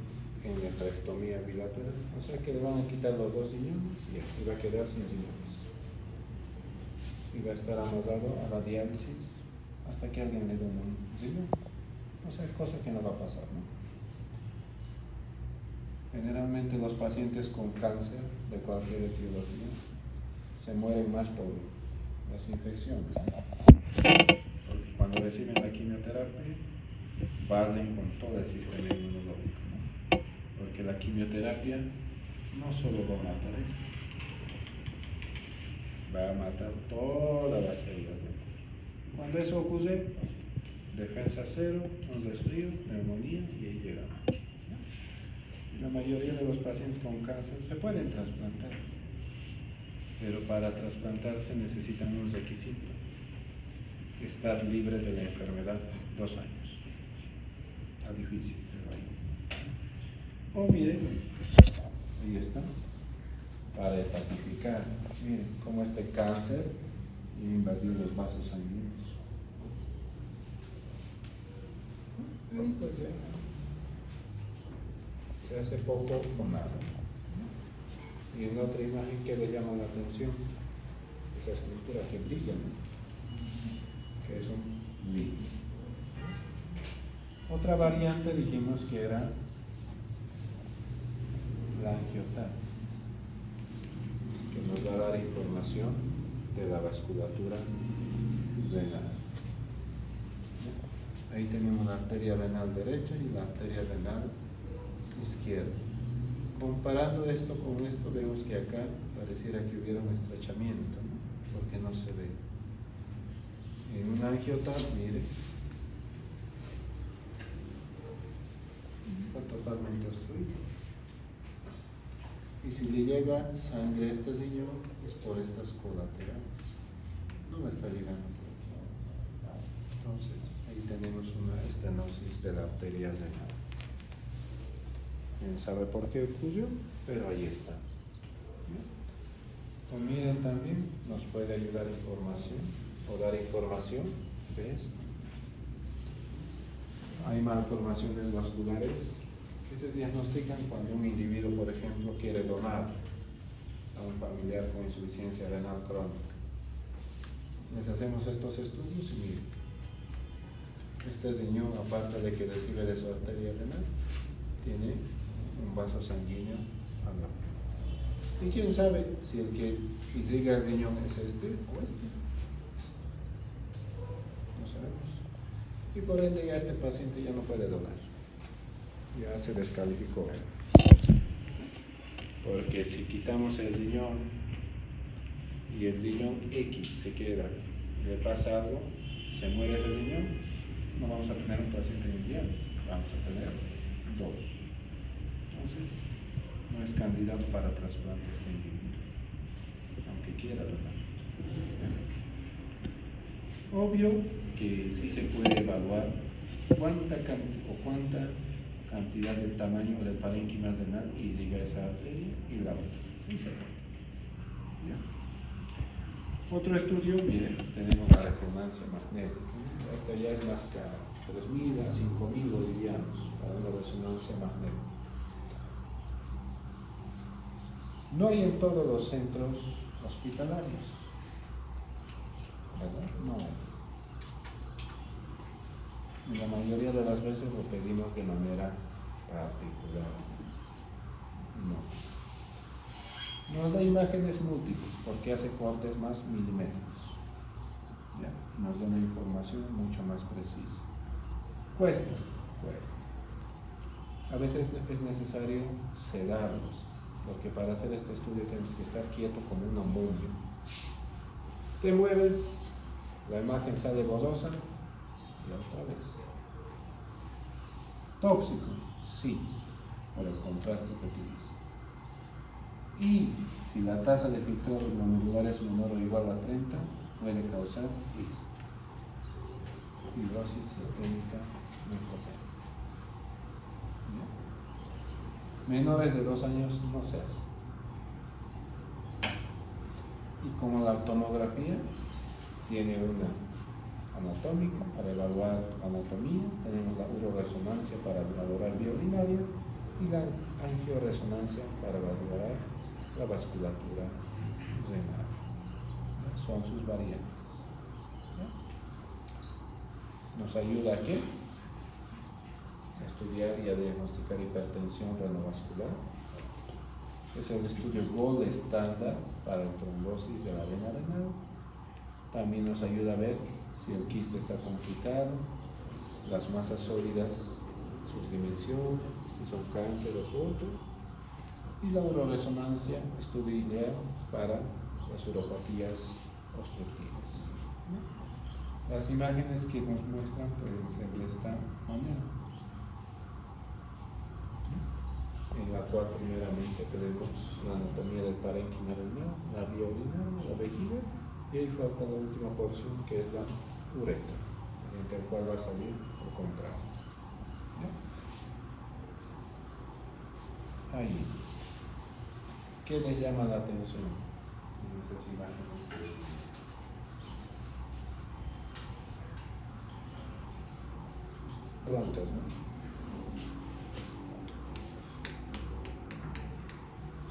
en nefrectomía bilateral, o sea que le van a quitar los dos riñones y va a quedar sin riñones. Y va a estar amasado a la diálisis hasta que alguien le dé un riñón. O sea, cosa que no va a pasar, ¿no? Generalmente los pacientes con cáncer de cualquier etiología se mueren más por las infecciones, ¿no? Porque cuando reciben la quimioterapia basen con todo el sistema inmunológico, ¿no? Porque la quimioterapia no solo va a matar esto, va a matar todas las células del cuerpo. Cuando eso ocurre, defensa cero, un resfrío, neumonía y ahí llegamos. La mayoría de los pacientes con cáncer se pueden trasplantar, pero para trasplantarse necesitan un requisito: estar libre de la enfermedad 2 años. Está difícil, pero ahí está. Miren, ahí está, para hepatificar. Miren cómo este cáncer invadió los vasos sanguíneos. Ahí pues ya. Se hace poco o nada. Y en otra imagen que le llama la atención, esa estructura que brilla, ¿no? Que es un líquido. Otra variante dijimos que era la angiotapia, que nos va a dar información de la vasculatura renal. Ahí tenemos la arteria renal derecha y la arteria renal izquierda. Comparando esto con esto, vemos que acá pareciera que hubiera un estrechamiento, ¿no? Porque no se ve. En una angiotapia, mire, está totalmente obstruido. Y si le llega sangre a este riñón, es por estas colaterales. No me está llegando por aquí. Entonces, ahí tenemos una estenosis de la arteria renal. ¿Quién sabe por qué ocurrió? Pero ahí está. O miren, también nos puede ayudar información o dar información de esto. Hay malformaciones vasculares que se diagnostican cuando un individuo, por ejemplo, quiere donar a un familiar con insuficiencia renal crónica. Les hacemos estos estudios y miren, este riñón, aparte de que recibe de su arteria renal, tiene un vaso sanguíneo al lado. Y quién sabe si el que irriga el riñón es este o este. No sabemos. Y por ende ya este paciente ya no puede donar. Ya se descalificó. Porque si quitamos el riñón y el riñón X se queda, le pasa algo, se muere ese riñón, no vamos a tener un paciente en diálisis, vamos a tener 2. Entonces, no es candidato para trasplante este individuo, aunque quiera donar. Obvio que sí se puede evaluar cuánta cantidad del tamaño del parénquima renal y llega a esa arteria y la otra. Sí se puede. ¿Ya? Otro estudio, miren, tenemos la resonancia magnética. Esta ya es más cara, 3.000 a 5.000 bolivianos para una resonancia magnética. No hay en todos los centros hospitalarios. ¿verdad? No. Y la mayoría de las veces lo pedimos de manera particular. No. Nos da imágenes múltiples porque hace cortes más milimétricos. ¿Ya? Nos da una información mucho más precisa. Cuesta. A veces es necesario sedarlos, porque para hacer este estudio tienes que estar quieto como una momia. Te mueves, la imagen sale borrosa y otra vez. Tóxico, sí, por el contraste que utiliza. Y si la tasa de filtrado glomerular es menor o igual a 30, puede causar fibrosis sistémica necropénica. Menores de 2 años no se hace. Y como la tomografía tiene una anatómica para evaluar anatomía, tenemos la uroresonancia para valorar vía urinaria y la angioresonancia para valorar la vasculatura renal. Son sus variantes. ¿Nos ayuda a qué? A estudiar y a diagnosticar hipertensión renovascular. Es el estudio gold estándar para el trombosis de la vena renal. También nos ayuda a ver si el quiste está complicado, las masas sólidas, sus dimensiones, si son cánceres u otro. Y la uroresonancia, estudio ideal para las uropatías obstructivas. Las imágenes que nos muestran pueden ser de esta manera, en la cual primeramente tenemos la anatomía del parénquima renal, la vía urinaria, la vejiga, y ahí falta la última porción que es la uretra, mediante el cual va a salir el contraste. Ahí. ¿Qué les llama la atención en esas imágenes? Blancas, ¿no?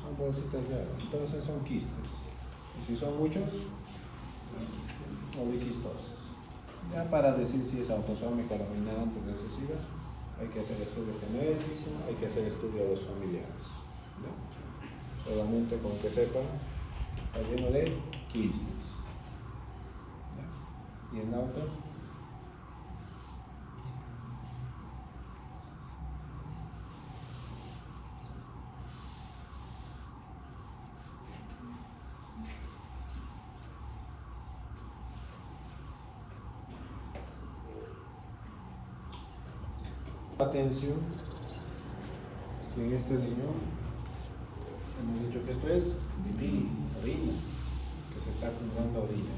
Son bolsitas de agua, entonces son quistes. Y si son muchos, poliquistosis. Ya para decir si es autosómica dominante recesiva, hay que hacer estudio genético, hay que hacer estudio de los familiares, ¿no? Solamente con que sepan que está lleno de quistes. ¿No? Y en la otra, atención, en este riñón hemos dicho que esto es pipí, orina, que se está acumulando orina.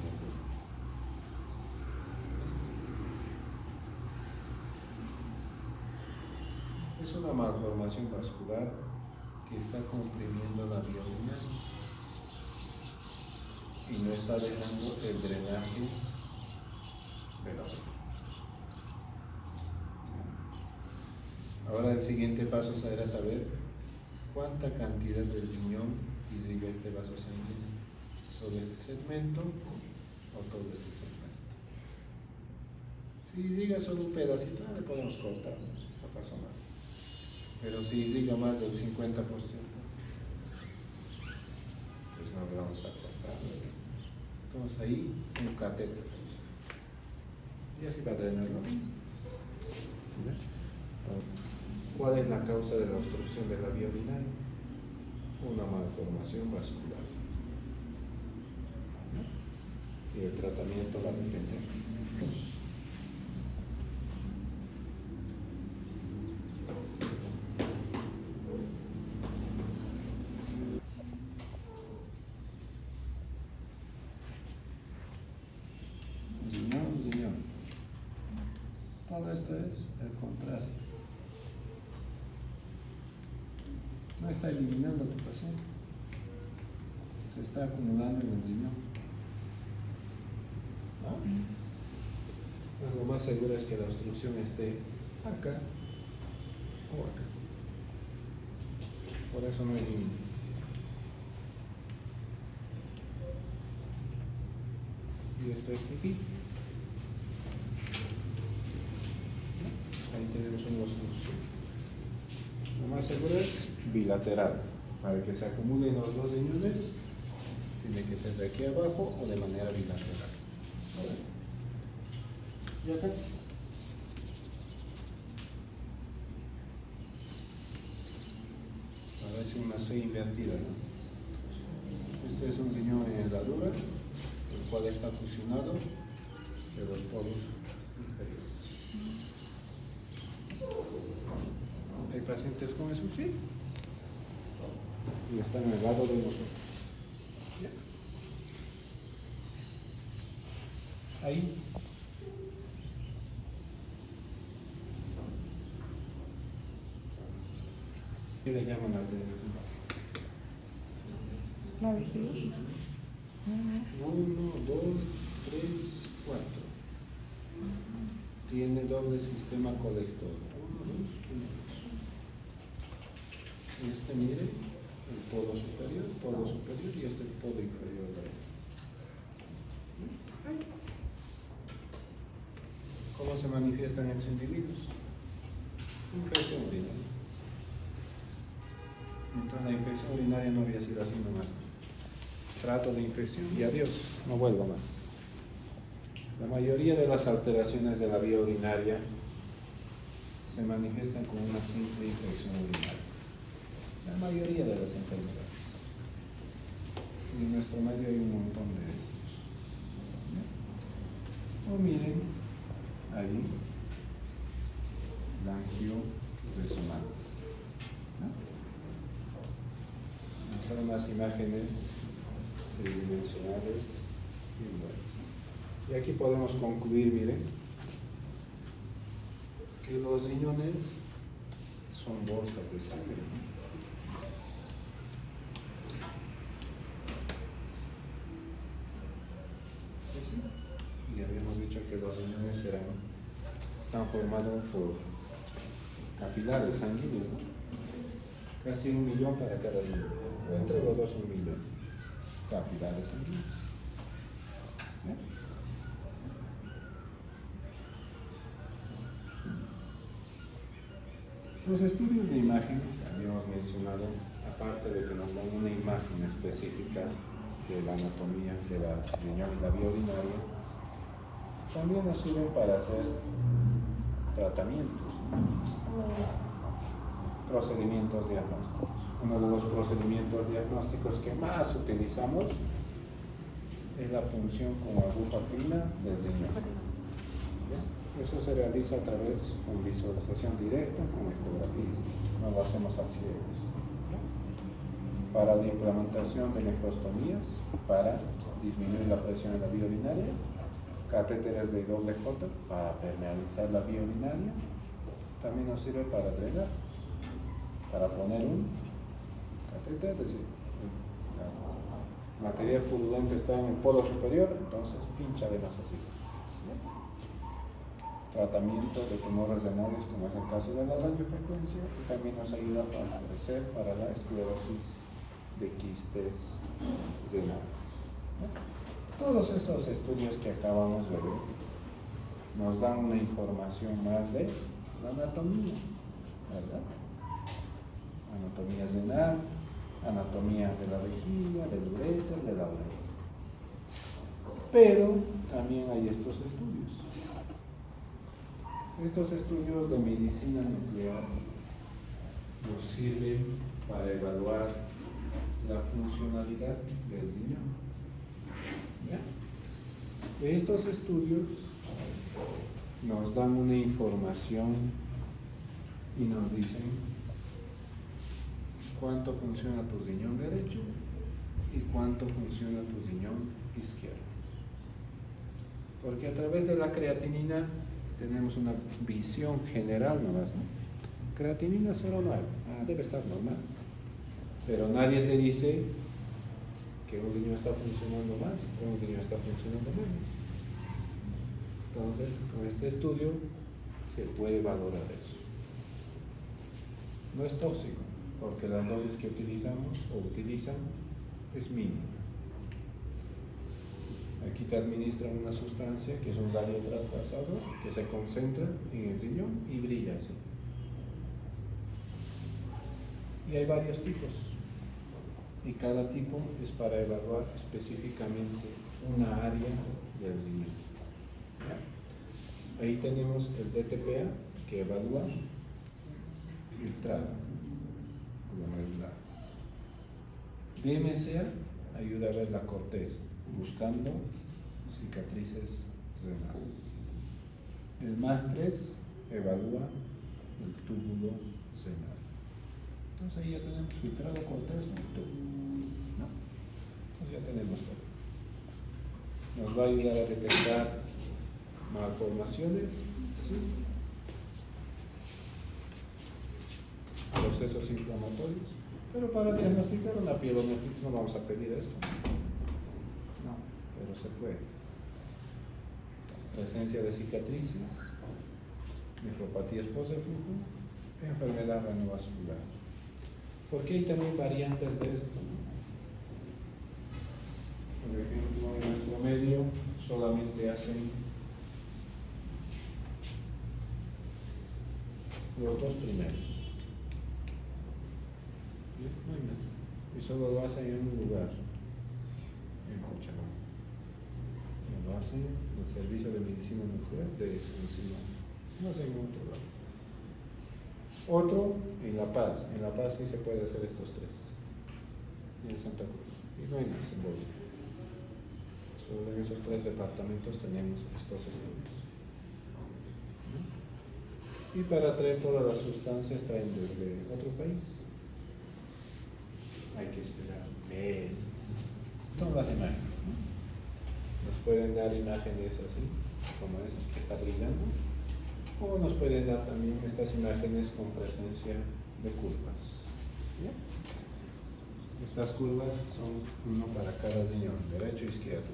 Es una malformación vascular que está comprimiendo la vía urinaria y no está dejando el drenaje de la orina. Ahora el siguiente paso será saber cuánta cantidad del riñón irriga este vaso sanguíneo, todo este segmento o todo este segmento. Si irriga solo un pedacito, le podemos cortar, no pasa nada. Pero si irriga más del 50%, pues no le vamos a cortar. Entonces ahí un catéter. Y así va a drenarlo. ¿Cuál es la causa de la obstrucción de la vía urinaria? Una malformación vascular. Y el tratamiento va a depender. Riñón. Todo esto es el contraste. No está eliminando a tu paciente, se está acumulando en el riñón. ¿No? Lo más seguro es que la obstrucción esté acá o acá. Por eso no elimina. Y y esto es pipí. Ahí tenemos una solución. Lo más seguro es bilateral. Para que se acumulen los dos riñones, tiene que ser de aquí abajo o de manera bilateral. ¿Vale? ¿Y acá? Parece una C invertida, ¿no? Este es un riñón en herradura, el cual está fusionado de los polos inferiores. ¿Hay pacientes con eso? Sí. Y están al lado de nosotros. ¿Ya? Ahí. ¿Qué le llaman al dedo? La vejiga. 1, 2, 3, 4. Tiene doble sistema colector. 1, 2, 1, 2. Este, mire, el polo superior y este el polo inferior derecho. ¿Cómo se manifiestan en los individuos? Infección urinaria. Entonces la infección urinaria no había sido así nomás. Trato de infección y adiós, no vuelvo más. La mayoría de las alteraciones de la vía urinaria se manifiestan con una simple infección urinaria. La mayoría de las enfermedades. Y en nuestro medio hay un montón de estos. O miren, ahí, la angioresonante. Son unas imágenes tridimensionales y bueno. Y aquí podemos concluir, miren, que los riñones son bolsas de sangre. ¿Sí? Y habíamos dicho que los riñones están formados por capilares sanguíneos, ¿no? Casi 1 millón para cada riñón. Entre los dos 1 millón capilares sanguíneos. Los estudios de imagen que habíamos mencionado, aparte de que nos dan una imagen específica de la anatomía de la riñón y la vía urinaria, también nos sirven para hacer tratamientos, procedimientos diagnósticos. Uno de los procedimientos diagnósticos que más utilizamos es la punción con aguja fina del riñón. Eso se realiza a través con visualización directa con ecografías, no lo hacemos a ciegas. Para la implementación de nefrostomías, para disminuir la presión en la vía urinaria, catéteres de doble J para permeabilizar la vía urinaria, también nos sirve para drenar, para poner un catéter, es decir, la materia purulenta está en el polo superior, entonces pincha de más así. Tratamiento de tumores renales, como es el caso de la radiofrecuencia, y también nos ayuda a favorecer para la esclerosis de quistes renales. Todos esos estudios que acabamos de ver nos dan una información más de la anatomía, ¿verdad? Anatomía renal, anatomía de la vejiga, del uréter, de la uretra. Pero también hay estos estudios. Estos estudios de medicina nuclear nos sirven para evaluar la funcionalidad del riñón. ¿Ya? Estos estudios nos dan una información y nos dicen cuánto funciona tu riñón derecho y cuánto funciona tu riñón izquierdo. Porque a través de la creatinina tenemos una visión general nomás, ¿no? Creatinina 0,9, debe estar normal. Pero nadie te dice que un riñón está funcionando más o un riñón está funcionando menos. Entonces, con este estudio se puede valorar eso. No es tóxico, porque la dosis que utilizamos o utilizan es mínima. Aquí te administran una sustancia que es un radiotranspasador que se concentra en el riñón y brilla así. Y hay varios tipos. Y cada tipo es para evaluar específicamente una área del riñón. ¿Ya? Ahí tenemos el DTPA que evalúa filtrado glomerular. DMCA ayuda a ver la corteza, buscando cicatrices renales. El MAC3 evalúa el túbulo renal. Entonces ahí ya tenemos filtrado, corteza y túbulo, ¿no? Entonces ya tenemos todo. Nos va a ayudar a detectar malformaciones, sí. Procesos inflamatorios, pero para diagnosticar una pielonefritis no vamos a pedir esto. No, pero se puede. Presencia de cicatrices, nefropatías post-reflujo, enfermedad renovascular. Porque hay también variantes de esto. Por ejemplo, en nuestro medio solamente hacen los dos primeros. No hay más. Y solo lo hacen en un lugar, en Cochabamba. Lo hacen en el Servicio de Medicina Nuclear de Extensión. No hacen en otro lado. Otro en La Paz. En La Paz sí se puede hacer estos tres. Y en Santa Cruz. Y no hay más en Bolivia. Solo en esos tres departamentos tenemos estos estudios. ¿No? Y para traer todas las sustancias traen desde otro país. Hay que esperar meses. Son las imágenes, ¿no? Nos pueden dar imágenes así, como esa que está brillando, o nos pueden dar también estas imágenes con presencia de curvas. ¿Ya? Estas curvas son uno para cada riñón, derecho e izquierdo.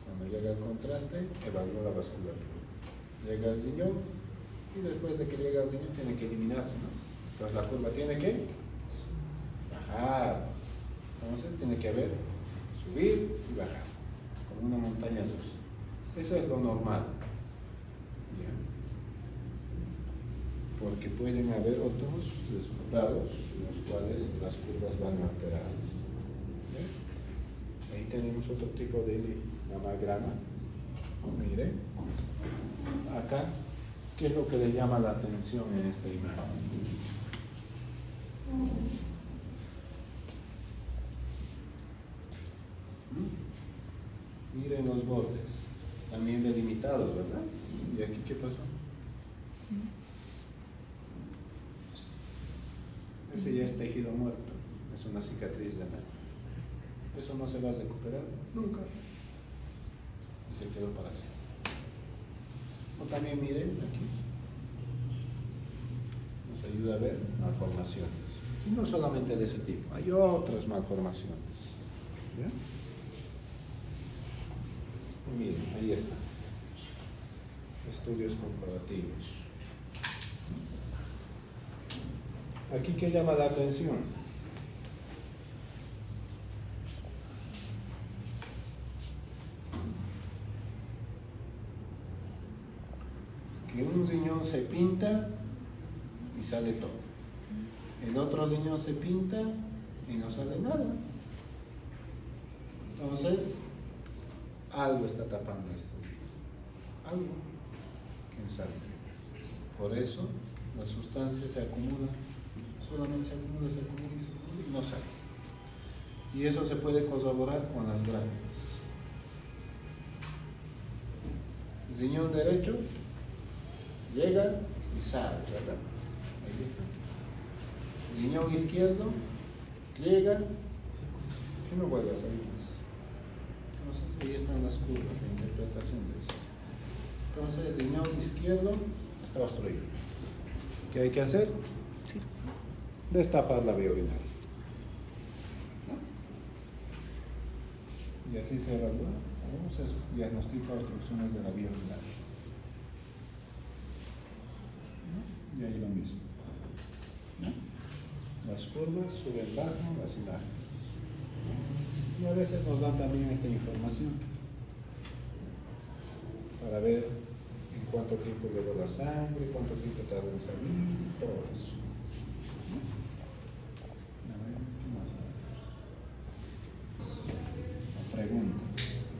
Cuando llega el contraste, evalúa la vasculatura. Llega el riñón y después de que llega el riñón tiene que eliminarse, ¿no? Entonces la curva tiene que bajar. Entonces tiene que haber subir y bajar, como una montaña rusa. Eso es lo normal. ¿Ya? Porque pueden haber otros resultados en los cuales las curvas van alteradas. ¿Ya? Ahí tenemos otro tipo de mamograma. Mire, acá, ¿qué es lo que le llama la atención en esta imagen? Miren los bordes, también delimitados, ¿verdad? ¿Y aquí qué pasó? Ese ya es tejido muerto, es una cicatriz renal. Eso no se va a recuperar nunca. Y se quedó para siempre. O también miren aquí, nos ayuda a ver malformaciones. Y no solamente de ese tipo, hay otras malformaciones. ¿Ya? Y miren, ahí está. Estudios comparativos. Aquí, ¿qué llama la atención? Que un riñón se pinta y sale todo. El otro riñón se pinta y no sale nada. Entonces, algo está tapando estos riñones. Algo. ¿Quién sabe? Por eso, la sustancia se acumula. Solamente se acumula y no sale. Y eso se puede corroborar con las gráficas. Riñón derecho llega y sale, ¿verdad? Ahí está. Riñón izquierdo llega y no vuelve a salir más. Entonces ahí están las curvas de interpretación de eso. Entonces riñón izquierdo está obstruido. ¿Qué hay que hacer? Destapar la vía urinaria. ¿No? Y así se evalúa o se diagnostica obstrucciones de la vía urinaria. ¿No? Y ahí lo mismo. ¿No? Las curvas suben, bajan las imágenes. Y a veces nos dan también esta información para ver en cuánto tiempo llegó la sangre, cuánto tiempo tardó en salir y todo.